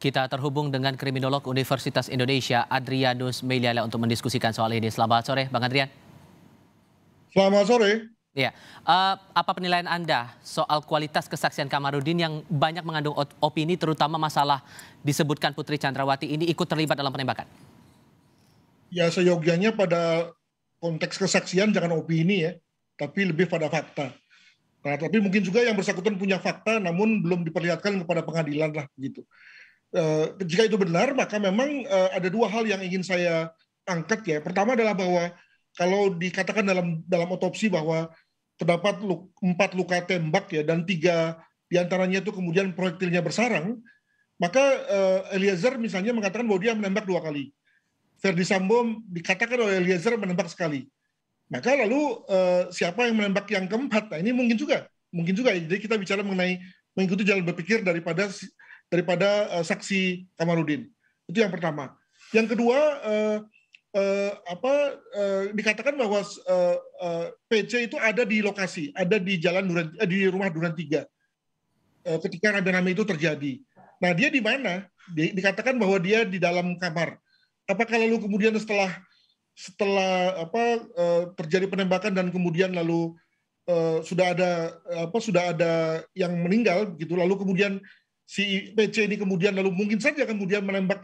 Kita terhubung dengan kriminolog Universitas Indonesia, Adrianus Meliala, untuk mendiskusikan soal ini. Selamat sore, Bang Adrian. Selamat sore. Ya, apa penilaian Anda soal kualitas kesaksian Kamarudin yang banyak mengandung opini, terutama masalah disebutkan Putri Chandrawati ini ikut terlibat dalam penembakan? Ya, seyogianya pada konteks kesaksian jangan opini ya, tapi lebih pada fakta. Nah, tapi mungkin juga yang bersangkutan punya fakta namun belum diperlihatkan kepada pengadilan lah gitu. Jika itu benar, maka memang ada dua hal yang ingin saya angkat ya. Pertama adalah bahwa kalau dikatakan dalam otopsi bahwa terdapat 4 luka tembak ya, dan 3 diantaranya itu kemudian proyektilnya bersarang, maka Eliezer misalnya mengatakan bahwa dia menembak 2 kali. Verdi Sambo dikatakan oleh Eliezer menembak sekali. Maka lalu siapa yang menembak yang keempat? Nah, ini mungkin juga. Jadi kita bicara mengenai mengikuti jalan berpikir daripada saksi Kamarudin. Itu yang pertama. Yang kedua, dikatakan bahwa PC itu ada di lokasi, ada di di rumah Duren 3 ketika rame-rame itu terjadi. Nah, dia di mana? Dikatakan bahwa dia di dalam kamar. Apakah lalu kemudian setelah terjadi penembakan dan kemudian lalu sudah ada yang meninggal begitu, lalu kemudian si PC ini kemudian lalu mungkin saja kemudian menembak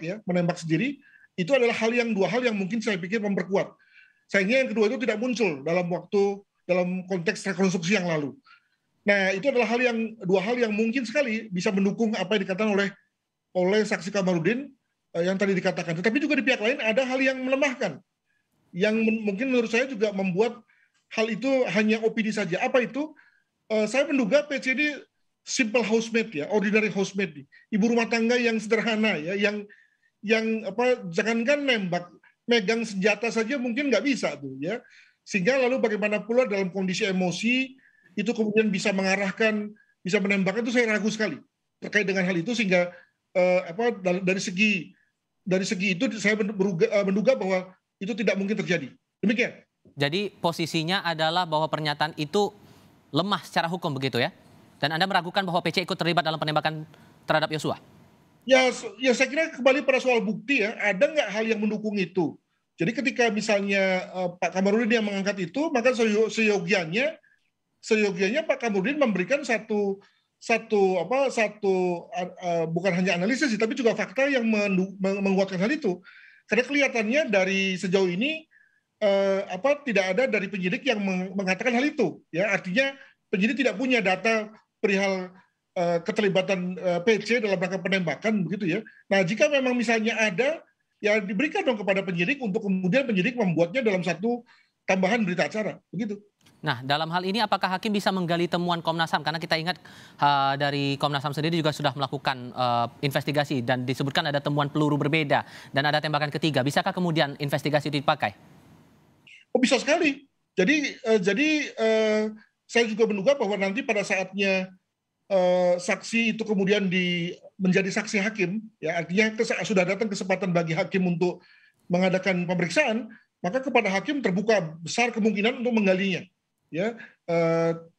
sendiri. Itu adalah dua hal yang mungkin saya pikir memperkuat. Sayangnya yang kedua itu tidak muncul dalam konteks rekonstruksi yang lalu. Nah, itu adalah dua hal yang mungkin sekali bisa mendukung apa yang dikatakan oleh saksi Kamarudin yang tadi dikatakan. Tetapi juga di pihak lain ada hal yang melemahkan, yang mungkin menurut saya juga membuat hal itu hanya opini saja. Apa itu? Saya menduga PC ini simple housemaid ya, ordinary housemaid, ibu rumah tangga yang sederhana ya, jangankan nembak, megang senjata saja mungkin nggak bisa tuh ya. Sehingga lalu bagaimana pula dalam kondisi emosi itu kemudian bisa mengarahkan, bisa menembakkan, itu saya ragu sekali terkait dengan hal itu. Sehingga dari segi itu saya menduga bahwa itu tidak mungkin terjadi. Demikian. Jadi posisinya adalah bahwa pernyataan itu lemah secara hukum begitu ya? Dan Anda meragukan bahwa PC ikut terlibat dalam penembakan terhadap Yosua? Ya, saya kira kembali pada soal bukti ya, ada nggak hal yang mendukung itu? Jadi ketika misalnya Pak Kamarudin yang mengangkat itu, maka seyogianya Pak Kamarudin memberikan satu bukan hanya analisis, tapi juga fakta yang menguatkan hal itu. Karena kelihatannya dari sejauh ini tidak ada dari penyidik yang mengatakan hal itu. Ya, artinya penyidik tidak punya data perihal keterlibatan PC dalam rangka penembakan begitu ya. Nah, jika memang misalnya ada, ya diberikan dong kepada penyidik untuk kemudian penyidik membuatnya dalam satu tambahan berita acara begitu. Nah, dalam hal ini apakah hakim bisa menggali temuan Komnas HAM? Karena kita ingat dari Komnas HAM sendiri juga sudah melakukan investigasi dan disebutkan ada temuan peluru berbeda dan ada tembakan ketiga. Bisakah kemudian investigasi itu dipakai? Oh, bisa sekali. Jadi saya juga menduga bahwa nanti pada saatnya saksi itu kemudian menjadi saksi hakim, ya artinya sudah datang kesempatan bagi hakim untuk mengadakan pemeriksaan, maka kepada hakim terbuka besar kemungkinan untuk menggalinya. Ya,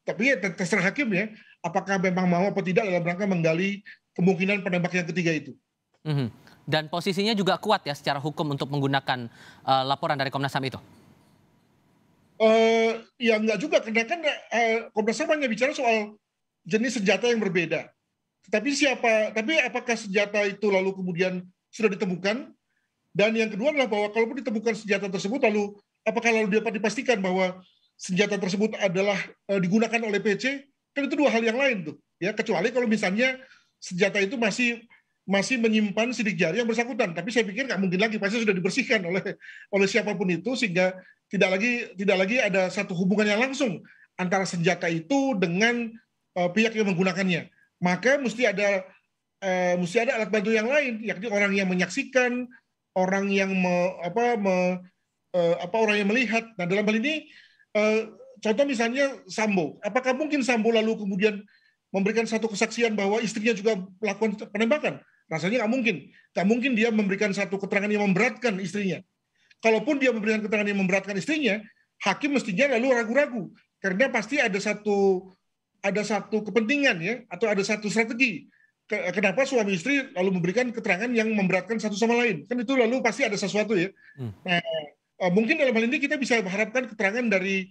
tapi ya terserah hakim ya, apakah memang mau atau tidak dalam rangka menggali kemungkinan penembak yang ketiga itu. Dan posisinya juga kuat ya secara hukum untuk menggunakan laporan dari Komnas HAM itu? Ya enggak juga, karena kan Komnas HAM hanya bicara soal jenis senjata yang berbeda. Tapi apakah senjata itu lalu kemudian sudah ditemukan? Dan yang kedua adalah bahwa kalaupun ditemukan senjata tersebut, lalu apakah lalu dapat dipastikan bahwa senjata tersebut adalah digunakan oleh PC? Kan itu dua hal yang lain tuh. Ya, kecuali kalau misalnya senjata itu masih menyimpan sidik jari yang bersangkutan. Tapi saya pikir nggak mungkin lagi, pasti sudah dibersihkan oleh siapapun itu, sehingga tidak lagi ada satu hubungan yang langsung antara senjata itu dengan pihak yang menggunakannya. Maka mesti ada alat bantu yang lain, yakni orang yang menyaksikan, orang yang orang yang melihat. Nah, dalam hal ini contoh misalnya Sambo. Apakah mungkin Sambo lalu kemudian memberikan satu kesaksian bahwa istrinya juga melakukan penembakan? Rasanya nggak mungkin. Nggak mungkin dia memberikan satu keterangan yang memberatkan istrinya. Kalaupun dia memberikan keterangan yang memberatkan istrinya, hakim mestinya lalu ragu-ragu. Karena pasti ada satu kepentingan ya, atau ada satu strategi kenapa suami istri lalu memberikan keterangan yang memberatkan satu sama lain? Kan itu lalu pasti ada sesuatu ya. Nah, mungkin dalam hal ini kita bisa mengharapkan keterangan dari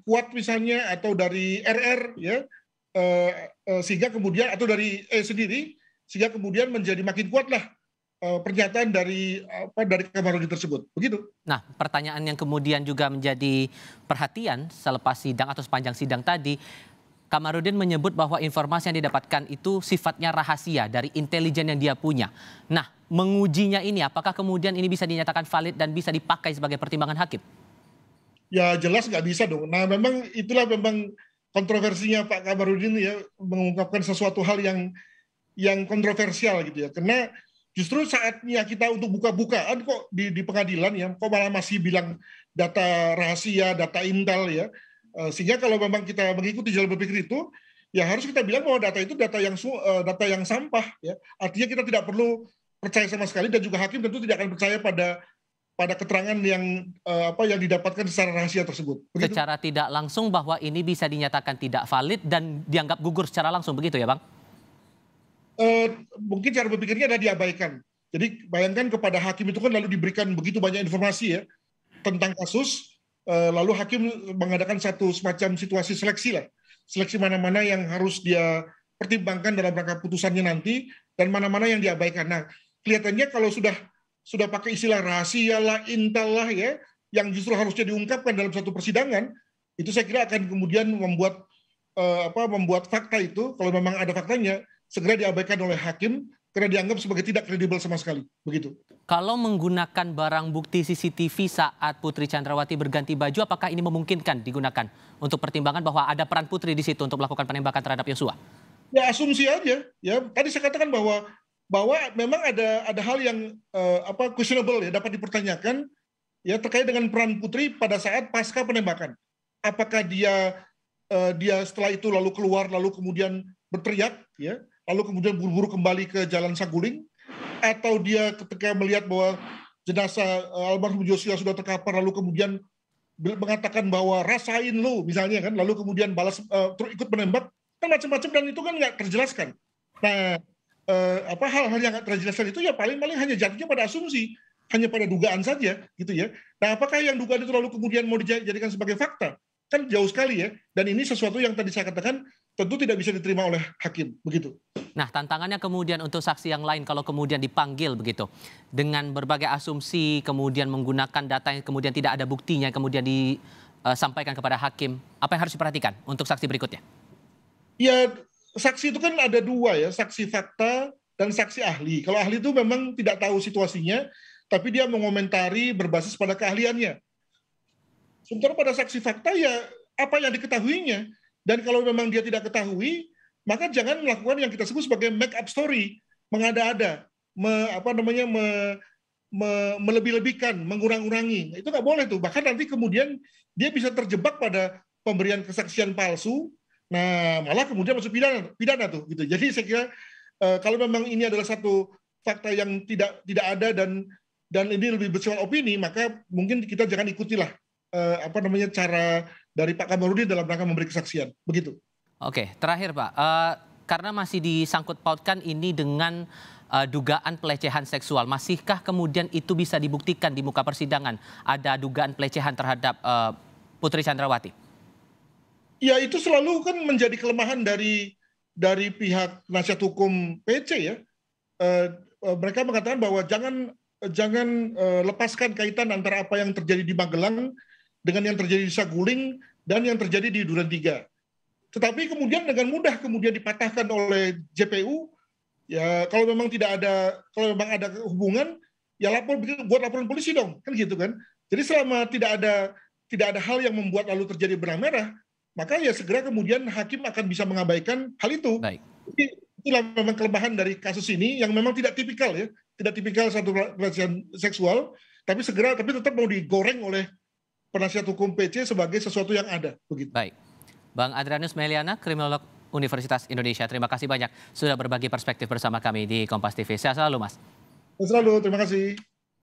Kuat misalnya, atau dari RR ya, sehingga kemudian, atau dari sendiri, sehingga kemudian menjadi makin kuatlah pernyataan dari Kamarudin tersebut. Begitu. Nah, pertanyaan yang kemudian juga menjadi perhatian selepas sidang atau sepanjang sidang tadi, Kamarudin menyebut bahwa informasi yang didapatkan itu sifatnya rahasia dari intelijen yang dia punya. Nah, mengujinya ini apakah kemudian ini bisa dinyatakan valid dan bisa dipakai sebagai pertimbangan hakim? Ya jelas nggak bisa dong. Nah memang itulah memang kontroversinya Pak Kamarudin ya, mengungkapkan sesuatu hal yang kontroversial gitu ya. Karena justru saatnya kita untuk buka-bukaan kok di pengadilan ya, kok malah masih bilang data rahasia, data intel ya. Sehingga kalau memang kita mengikuti jalan berpikir itu, ya harus kita bilang bahwa data itu data yang sampah ya. Artinya kita tidak perlu percaya sama sekali, dan juga hakim tentu tidak akan percaya pada keterangan yang didapatkan secara rahasia tersebut. Begitu? Secara tidak langsung bahwa ini bisa dinyatakan tidak valid dan dianggap gugur secara langsung, begitu ya Bang? Mungkin cara berpikirnya adalah diabaikan. Jadi bayangkan kepada hakim itu kan lalu diberikan begitu banyak informasi ya tentang kasus, lalu hakim mengadakan satu semacam situasi seleksi lah. Seleksi mana-mana yang harus dia pertimbangkan dalam rangka putusannya nanti, dan mana-mana yang diabaikan. Nah, kelihatannya kalau sudah pakai istilah rahasia lah, intel lah ya, yang justru harusnya diungkapkan dalam satu persidangan, itu saya kira akan kemudian membuat fakta itu, kalau memang ada faktanya, segera diabaikan oleh hakim karena dianggap sebagai tidak kredibel sama sekali. Begitu. Kalau menggunakan barang bukti CCTV saat Putri Chandrawati berganti baju, apakah ini memungkinkan digunakan untuk pertimbangan bahwa ada peran Putri di situ untuk melakukan penembakan terhadap Yosua? Ya asumsi aja. Ya tadi saya katakan bahwa memang ada hal yang questionable ya, dapat dipertanyakan ya, terkait dengan peran Putri pada saat pasca penembakan. Apakah dia setelah itu lalu keluar lalu kemudian berteriak ya, lalu kemudian buru-buru kembali ke Jalan Saguling, atau dia ketika melihat bahwa jenazah almarhum Yosua sudah terkapar lalu kemudian mengatakan bahwa rasain lu misalnya kan, lalu kemudian balas ikut menembak, kan macam-macam, dan itu kan nggak terjelaskan. Nah, hal-hal yang nggak terjelaskan itu ya paling-paling hanya jatuhnya pada asumsi, hanya pada dugaan saja gitu ya. Nah, apakah yang dugaan itu lalu kemudian mau dijadikan sebagai fakta? Kan jauh sekali ya. Dan ini sesuatu yang tadi saya katakan tentu tidak bisa diterima oleh hakim, begitu. Nah, tantangannya kemudian untuk saksi yang lain kalau kemudian dipanggil begitu, dengan berbagai asumsi, kemudian menggunakan data yang kemudian tidak ada buktinya, kemudian disampaikan kepada hakim, apa yang harus diperhatikan untuk saksi berikutnya? Ya, saksi itu kan ada dua ya, saksi fakta dan saksi ahli. Kalau ahli itu memang tidak tahu situasinya, tapi dia mengomentari berbasis pada keahliannya. Sementara pada saksi fakta ya apa yang diketahuinya. Dan kalau memang dia tidak ketahui, maka jangan melakukan yang kita sebut sebagai make up story, mengada-ada, melebih-lebihkan, mengurang-urangi. Itu nggak boleh tuh. Bahkan nanti kemudian dia bisa terjebak pada pemberian kesaksian palsu. Nah, malah kemudian masuk pidana tuh gitu. Jadi saya kira kalau memang ini adalah satu fakta yang tidak ada dan ini lebih bersifat opini, maka mungkin kita jangan ikutilah cara dari Pak Kamarudin dalam rangka memberi kesaksian. Begitu. Oke, terakhir Pak, karena masih disangkut pautkan ini dengan dugaan pelecehan seksual, masihkah kemudian itu bisa dibuktikan di muka persidangan? Ada dugaan pelecehan terhadap Putri Chandrawati? Ya itu selalu kan menjadi kelemahan dari pihak penasihat hukum PC ya. Mereka mengatakan bahwa jangan lepaskan kaitan antara apa yang terjadi di Magelang dengan yang terjadi di Saguling dan yang terjadi di Duren 3. Tetapi kemudian dengan mudah kemudian dipatahkan oleh JPU. Ya kalau memang memang ada hubungan, ya buat laporan polisi dong, kan gitu kan. Jadi selama tidak ada hal yang membuat lalu terjadi benang merah, maka ya segera kemudian hakim akan bisa mengabaikan hal itu. Baik. Jadi, itulah memang kelemahan dari kasus ini yang memang tidak tipikal ya, tidak tipikal satu pelecehan seksual, tapi tetap mau digoreng oleh penasihat hukum PC sebagai sesuatu yang ada. Begitu. Baik. Bang Adrianus Meliana, kriminolog Universitas Indonesia. Terima kasih banyak sudah berbagi perspektif bersama kami di Kompas TV. Sehat selalu, Mas. Sehat selalu, terima kasih.